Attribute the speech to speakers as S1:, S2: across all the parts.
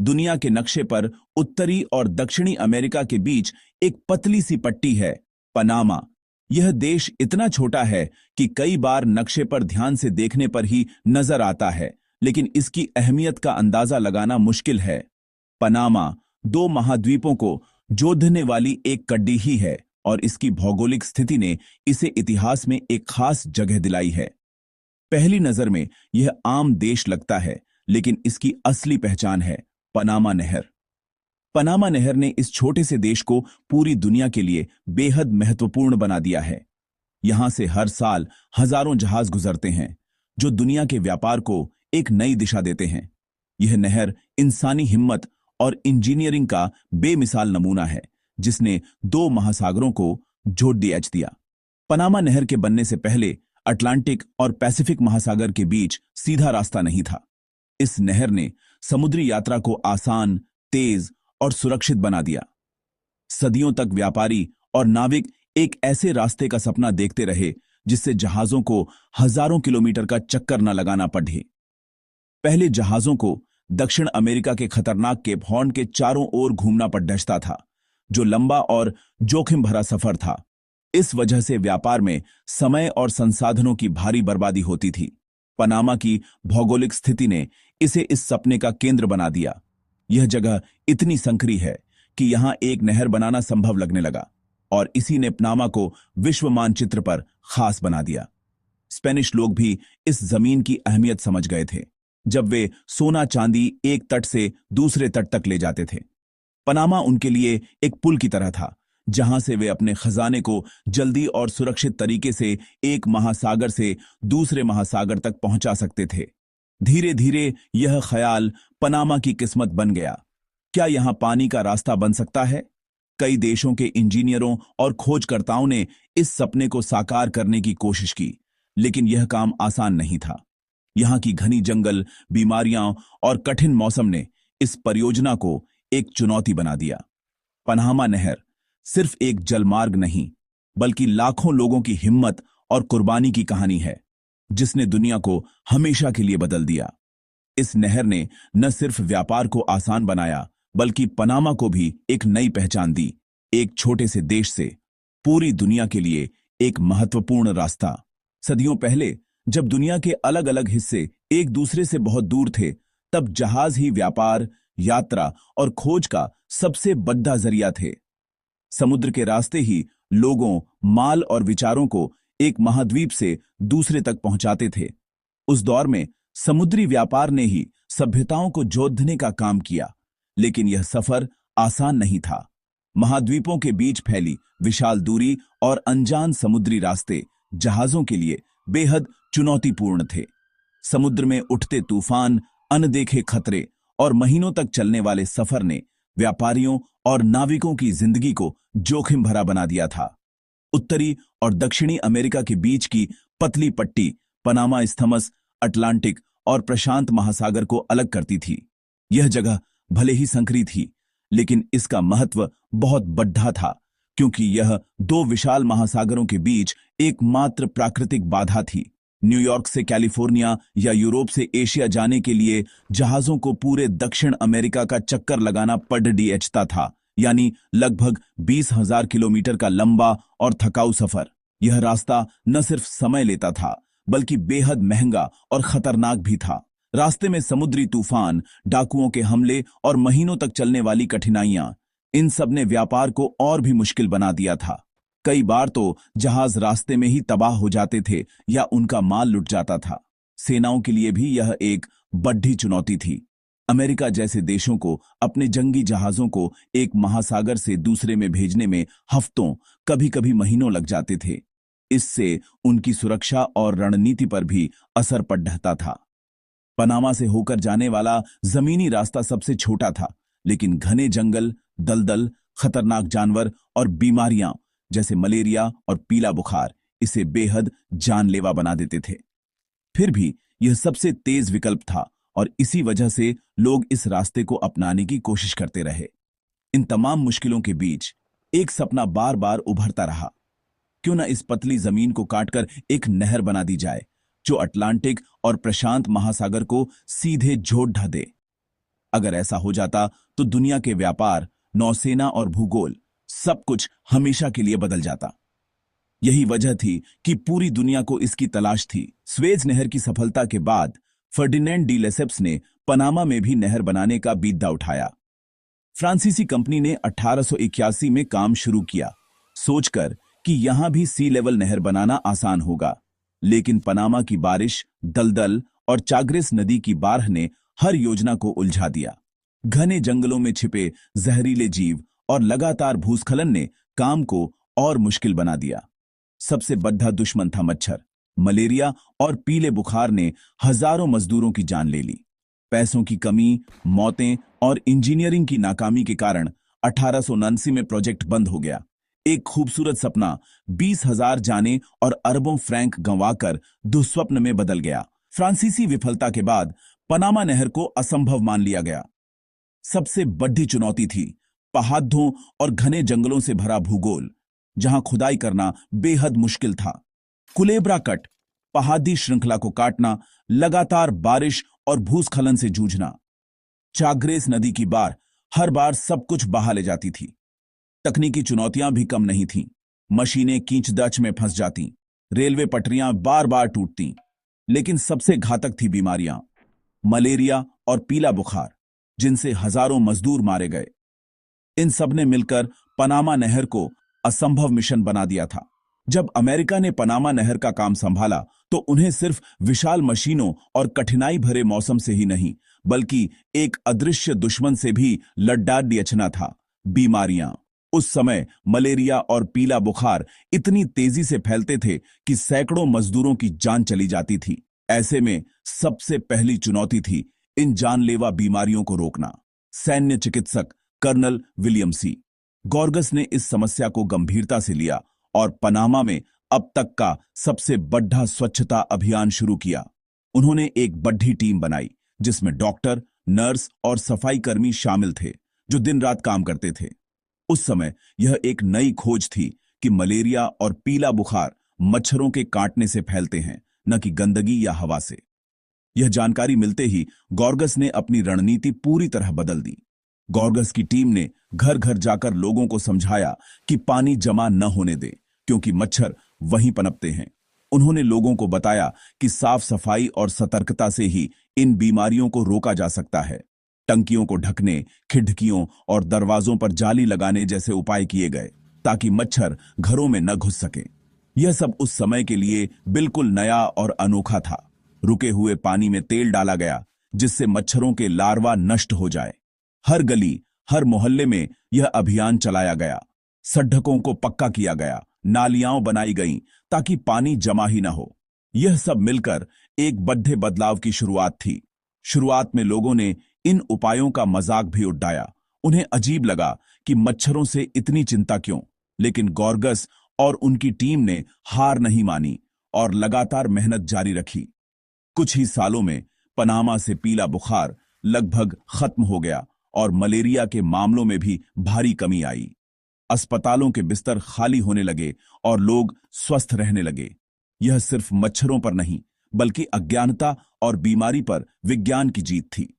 S1: दुनिया के नक्शे पर उत्तरी और दक्षिणी अमेरिका के बीच एक पतली सी पट्टी है, पनामा। यह देश इतना छोटा है कि कई बार नक्शे पर ध्यान से देखने पर ही नजर आता है, लेकिन इसकी अहमियत का अंदाजा लगाना मुश्किल है। पनामा दो महाद्वीपों को जोड़ने वाली एक कड़ी ही है और इसकी भौगोलिक स्थिति ने इसे इतिहास में एक खास जगह दिलाई है। पहली नजर में यह आम देश लगता है, लेकिन इसकी असली पहचान है पनामा नहर। पनामा नहर ने इस छोटे से देश को पूरी दुनिया के लिए बेहद महत्वपूर्ण बना दिया है। यहां से हर साल हजारों जहाज गुजरते हैं, जो दुनिया के व्यापार को एक नई दिशा देते हैं। यह नहर इंसानी हिम्मत और इंजीनियरिंग का बेमिसाल नमूना है, जिसने दो महासागरों को जोड़ दिया। पनामा नहर के बनने से पहले अटलांटिक और पैसिफिक महासागर के बीच सीधा रास्ता नहीं था। इस नहर ने समुद्री यात्रा को आसान, तेज और सुरक्षित बना दिया। सदियों तक व्यापारी और नाविक एक ऐसे रास्ते का सपना देखते रहे जिससे जहाजों को हजारों किलोमीटर का चक्कर न लगाना पड़े। पहले जहाजों को दक्षिण अमेरिका के खतरनाक केप हॉर्न के चारों ओर घूमना पड़ता था, जो लंबा और जोखिम भरा सफर था। इस वजह से व्यापार में समय और संसाधनों की भारी बर्बादी होती थी। पनामा की भौगोलिक स्थिति ने इसे इस सपने का केंद्र बना दिया। यह जगह इतनी संकरी है कि यहां एक नहर बनाना संभव लगने लगा, और इसी ने पनामा को विश्व मानचित्र पर खास बना दिया। स्पेनिश लोग भी इस जमीन की अहमियत समझ गए थे, जब वे सोना चांदी एक तट से दूसरे तट तक ले जाते थे। पनामा उनके लिए एक पुल की तरह था, जहां से वे अपने खजाने को जल्दी और सुरक्षित तरीके से एक महासागर से दूसरे महासागर तक पहुंचा सकते थे। धीरे धीरे यह ख्याल पनामा की किस्मत बन गया। क्या यहां पानी का रास्ता बन सकता है? कई देशों के इंजीनियरों और खोजकर्ताओं ने इस सपने को साकार करने की कोशिश की, लेकिन यह काम आसान नहीं था। यहां की घनी जंगल, बीमारियां और कठिन मौसम ने इस परियोजना को एक चुनौती बना दिया। पनामा नहर सिर्फ एक जलमार्ग नहीं, बल्कि लाखों लोगों की हिम्मत और कुर्बानी की कहानी है, जिसने दुनिया को हमेशा के लिए बदल दिया। इस नहर ने न सिर्फ व्यापार को आसान बनाया, बल्कि पनामा को भी एक नई पहचान दी। एक छोटे से देश से पूरी दुनिया के लिए एक महत्वपूर्ण रास्ता। सदियों पहले, जब दुनिया के अलग अलग हिस्से एक दूसरे से बहुत दूर थे, तब जहाज ही व्यापार, यात्रा और खोज का सबसे बड़ा जरिया थे। समुद्र के रास्ते ही लोगों, माल और विचारों को एक महाद्वीप से दूसरे तक पहुंचाते थे। उस दौर में समुद्री व्यापार ने ही सभ्यताओं को जोड़ने का काम किया, लेकिन यह सफर आसान नहीं था। महाद्वीपों के बीच फैली विशाल दूरी और अनजान समुद्री रास्ते जहाजों के लिए बेहद चुनौतीपूर्ण थे। समुद्र में उठते तूफान, अनदेखे खतरे और महीनों तक चलने वाले सफर ने व्यापारियों और नाविकों की जिंदगी को जोखिम भरा बना दिया था। उत्तरी और दक्षिणी अमेरिका के बीच की पतली पट्टी पनामा इस्थमस, अटलांटिक और प्रशांत महासागर को अलग करती थी। यह जगह भले ही संकरी थी, लेकिन इसका महत्व बहुत बड़ा था, क्योंकि यह दो विशाल महासागरों के बीच एकमात्र प्राकृतिक बाधा थी। न्यूयॉर्क से कैलिफोर्निया या यूरोप से एशिया जाने के लिए जहाजों को पूरे दक्षिण अमेरिका का चक्कर लगाना पड़ता था, यानी लगभग 20,000 किलोमीटर का लंबा और थकाऊ सफर। यह रास्ता न सिर्फ समय लेता था, बल्कि बेहद महंगा और खतरनाक भी था। रास्ते में समुद्री तूफान, डाकुओं के हमले और महीनों तक चलने वाली कठिनाइयां, इन सब ने व्यापार को और भी मुश्किल बना दिया था। कई बार तो जहाज रास्ते में ही तबाह हो जाते थे या उनका माल लुट जाता था। सेनाओं के लिए भी यह एक बड़ी चुनौती थी। अमेरिका जैसे देशों को अपने जंगी जहाजों को एक महासागर से दूसरे में भेजने में हफ्तों, कभी-कभी महीनों लग जाते थे। इससे उनकी सुरक्षा और रणनीति पर भी असर पड़ता था। पनामा से होकर जाने वाला जमीनी रास्ता सबसे छोटा था, लेकिन घने जंगल, दलदल, खतरनाक जानवर और बीमारियां जैसे मलेरिया और पीला बुखार इसे बेहद जानलेवा बना देते थे। फिर भी यह सबसे तेज विकल्प था, और इसी वजह से लोग इस रास्ते को अपनाने की कोशिश करते रहे। इन तमाम मुश्किलों के बीच एक सपना बार बार उभरता रहा। क्यों न इस पतली जमीन को काटकर एक नहर बना दी जाए, जो अटलांटिक और प्रशांत महासागर को सीधे जोड़ ढा दे। अगर ऐसा हो जाता तो दुनिया के व्यापार, नौसेना और भूगोल सब कुछ हमेशा के लिए बदल जाता। यही वजह थी कि पूरी दुनिया को इसकी तलाश थी। स्वेज नहर की सफलता के बाद फर्डिनेंड डी लेसेप्स ने पनामा में भी नहर बनाने का बीड़ा उठाया। फ्रांसीसी कंपनी ने 1881 में काम शुरू किया, सोचकर कि यहां भी सी लेवल नहर बनाना आसान होगा। लेकिन पनामा की बारिश, दलदल और चाग्रेस नदी की बाढ़ ने हर योजना को उलझा दिया। घने जंगलों में छिपे जहरीले जीव और लगातार भूस्खलन ने काम को और मुश्किल बना दिया। सबसे बड़ा दुश्मन था मच्छर। मलेरिया और पीले बुखार ने हजारों मजदूरों की जान ले ली। पैसों की कमी, मौतें और इंजीनियरिंग की नाकामी के कारण 1879 में प्रोजेक्ट बंद हो गया। एक खूबसूरत सपना 20,000 जाने और अरबों फ्रैंक गंवाकर दुस्वप्न में बदल गया। फ्रांसीसी विफलता के बाद पनामा नहर को असंभव मान लिया गया। सबसे बड़ी चुनौती थी पहाड़ों और घने जंगलों से भरा भूगोल, जहां खुदाई करना बेहद मुश्किल था। कुलेब्रा कट, पहाड़ी श्रृंखला को काटना, लगातार बारिश और भूस्खलन से जूझना। चाग्रेस नदी की बाढ़ हर बार सब कुछ बहा ले जाती थी। तकनीकी चुनौतियां भी कम नहीं थीं। मशीनें कीचड़च में फंस जाती, रेलवे पटरियां बार बार टूटती। लेकिन सबसे घातक थी बीमारियां, मलेरिया और पीला बुखार, जिनसे हजारों मजदूर मारे गए। इन सब ने मिलकर पनामा नहर को असंभव मिशन बना दिया था। जब अमेरिका ने पनामा नहर का काम संभाला तो उन्हें सिर्फ विशाल मशीनों और कठिनाई भरे मौसम से ही नहीं, बल्कि एक अदृश्य दुश्मन से भी लड़ना था, बीमारियां। उस समय मलेरिया और पीला बुखार इतनी तेजी से फैलते थे कि सैकड़ों मजदूरों की जान चली जाती थी। ऐसे में सबसे पहली चुनौती थी इन जानलेवा बीमारियों को रोकना। सैन्य चिकित्सक कर्नल विलियम सी गॉर्गस ने इस समस्या को गंभीरता से लिया और पनामा में अब तक का सबसे बड़ा स्वच्छता अभियान शुरू किया। उन्होंने एक बड़ी टीम बनाई जिसमें डॉक्टर, नर्स और सफाई कर्मी शामिल थे, जो दिन रात काम करते थे। उस समय यह एक नई खोज थी कि मलेरिया और पीला बुखार मच्छरों के काटने से फैलते हैं, न कि गंदगी या हवा से। यह जानकारी मिलते ही गॉर्गस ने अपनी रणनीति पूरी तरह बदल दी। गॉर्गस की टीम ने घर घर जाकर लोगों को समझाया कि पानी जमा न होने दें, क्योंकि मच्छर वहीं पनपते हैं। उन्होंने लोगों को बताया कि साफ सफाई और सतर्कता से ही इन बीमारियों को रोका जा सकता है। टंकियों को ढकने, खिड़कियों और दरवाजों पर जाली लगाने जैसे उपाय किए गए, ताकि मच्छर घरों में न घुस सके। यह सब उस समय के लिए बिल्कुल नया और अनोखा था। रुके हुए पानी में तेल डाला गया, जिससे मच्छरों के लार्वा नष्ट हो जाए। हर गली, हर मोहल्ले में यह अभियान चलाया गया। सड़कों को पक्का किया गया, नालियां बनाई गईं ताकि पानी जमा ही न हो। यह सब मिलकर एक बड़े बदलाव की शुरुआत थी। शुरुआत में लोगों ने इन उपायों का मजाक भी उड़ाया। उन्हें अजीब लगा कि मच्छरों से इतनी चिंता क्यों। लेकिन गॉर्गस और उनकी टीम ने हार नहीं मानी और लगातार मेहनत जारी रखी। कुछ ही सालों में पनामा से पीला बुखार लगभग खत्म हो गया और मलेरिया के मामलों में भी भारी कमी आई। अस्पतालों के बिस्तर खाली होने लगे और लोग स्वस्थ रहने लगे। यह सिर्फ मच्छरों पर नहीं, बल्कि अज्ञानता और बीमारी पर विज्ञान की जीत थी।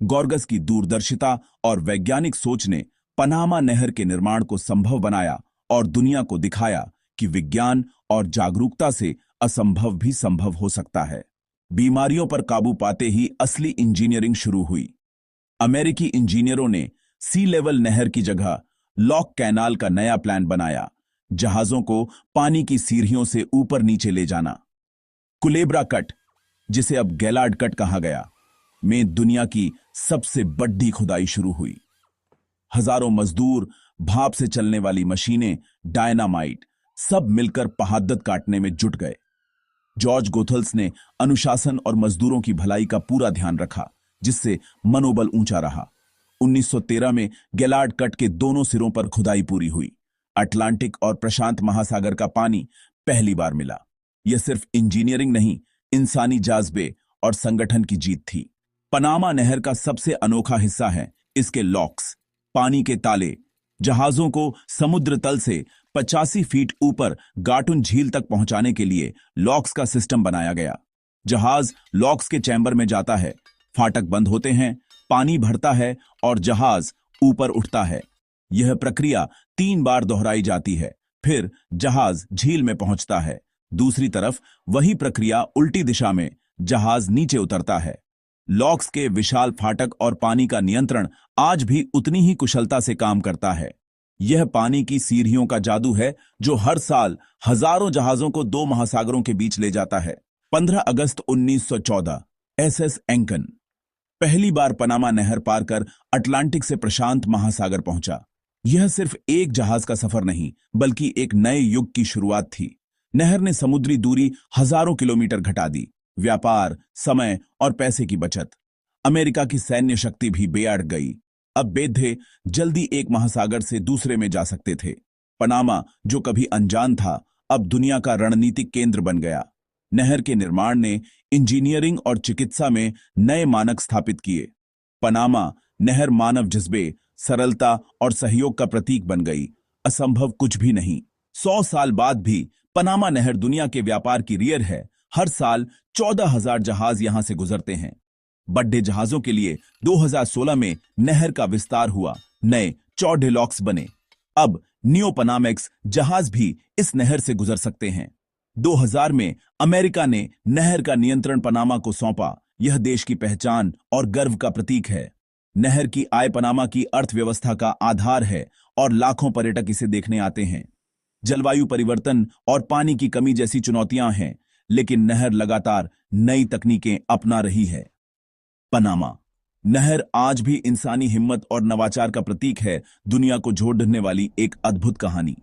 S1: गॉर्गस की दूरदर्शिता और वैज्ञानिक सोच ने पनामा नहर के निर्माण को संभव बनाया और दुनिया को दिखाया कि विज्ञान और जागरूकता से असंभव भी संभव हो सकता है। बीमारियों पर काबू पाते ही असली इंजीनियरिंग शुरू हुई। अमेरिकी इंजीनियरों ने सी लेवल नहर की जगह लॉक कैनाल का नया प्लान बनाया, जहाजों को पानी की सीढ़ियों से ऊपर नीचे ले जाना। कुलेब्रा कट, जिसे अब गैलार्ड कट कहा गया, में दुनिया की सबसे बड़ी खुदाई शुरू हुई। हजारों मजदूर, भाप से चलने वाली मशीनें, डायनामाइट, सब मिलकर पहाड़त काटने में जुट गए। जॉर्ज गोथल्स ने अनुशासन और मजदूरों की भलाई का पूरा ध्यान रखा, जिससे मनोबल ऊंचा रहा। 1913 में गैलार्ड कट के दोनों सिरों पर खुदाई पूरी हुई। अटलांटिक और प्रशांत महासागर का पानी पहली बार मिला। यह सिर्फ इंजीनियरिंग नहीं, इंसानी जाज्बे और संगठन की जीत थी। पनामा नहर का सबसे अनोखा हिस्सा है इसके लॉक्स, पानी के ताले। जहाजों को समुद्र तल से 85 फीट ऊपर गाटुन झील तक पहुंचाने के लिए लॉक्स का सिस्टम बनाया गया। जहाज लॉक्स के चैम्बर में जाता है, फाटक बंद होते हैं, पानी भरता है और जहाज ऊपर उठता है। यह प्रक्रिया 3 बार दोहराई जाती है, फिर जहाज झील में पहुंचता है। दूसरी तरफ वही प्रक्रिया उल्टी दिशा में, जहाज नीचे उतरता है। लॉक्स के विशाल फाटक और पानी का नियंत्रण आज भी उतनी ही कुशलता से काम करता है। यह पानी की सीढ़ियों का जादू है जो हर साल हजारों जहाजों को 2 महासागरों के बीच ले जाता है। 15 अगस्त 1914 एसएस एंकन पहली बार पनामा नहर पार कर अटलांटिक से प्रशांत महासागर पहुंचा। यह सिर्फ एक जहाज का सफर नहीं, बल्कि एक नए युग की शुरुआत थी। नहर ने समुद्री दूरी हजारों किलोमीटर घटा दी, व्यापार, समय और पैसे की बचत। अमेरिका की सैन्य शक्ति भी बेअड़ गई। अब बेधे जल्दी एक महासागर से दूसरे में जा सकते थे। पनामा, जो कभी अनजान था, अब दुनिया का रणनीतिक केंद्र बन गया। नहर के निर्माण ने इंजीनियरिंग और चिकित्सा में नए मानक स्थापित किए। पनामा नहर मानव जज्बे, सरलता और सहयोग का प्रतीक बन गई। असंभव कुछ भी नहीं। 100 साल बाद भी पनामा नहर दुनिया के व्यापार की रीढ़ है। हर साल 14,000 जहाज यहां से गुजरते हैं। बड़े जहाजों के लिए 2016 में नहर का विस्तार हुआ, नए चौड़े लॉक्स बने। अब नियो पनामेक्स जहाज भी इस नहर से गुजर सकते हैं। 2000 में अमेरिका ने नहर का नियंत्रण पनामा को सौंपा। यह देश की पहचान और गर्व का प्रतीक है। नहर की आय पनामा की अर्थव्यवस्था का आधार है और लाखों पर्यटक इसे देखने आते हैं। जलवायु परिवर्तन और पानी की कमी जैसी चुनौतियां हैं, लेकिन नहर लगातार नई तकनीकें अपना रही है। पनामा नहर आज भी इंसानी हिम्मत और नवाचार का प्रतीक है, दुनिया को जोड़ने वाली एक अद्भुत कहानी।